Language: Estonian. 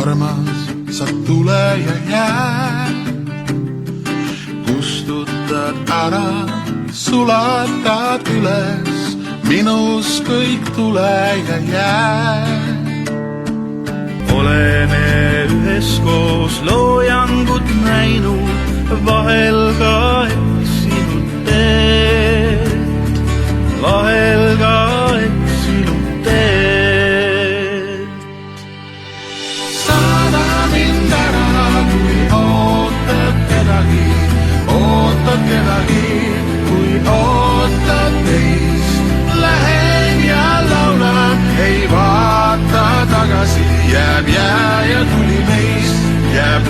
armas, sa tule ja jää. Kustutad ära, sulatad üles, minus kõik tule ja jää. Oleme üheskoos loojangut näinud, vahel ka eksinud teed, vahel ka eksinud teed. Saada mind ära, kui ootad kedagi, kui ootad teist. Lähen ja laulan, ei vaata tagasi, jääb jää ja tuli meist, jääb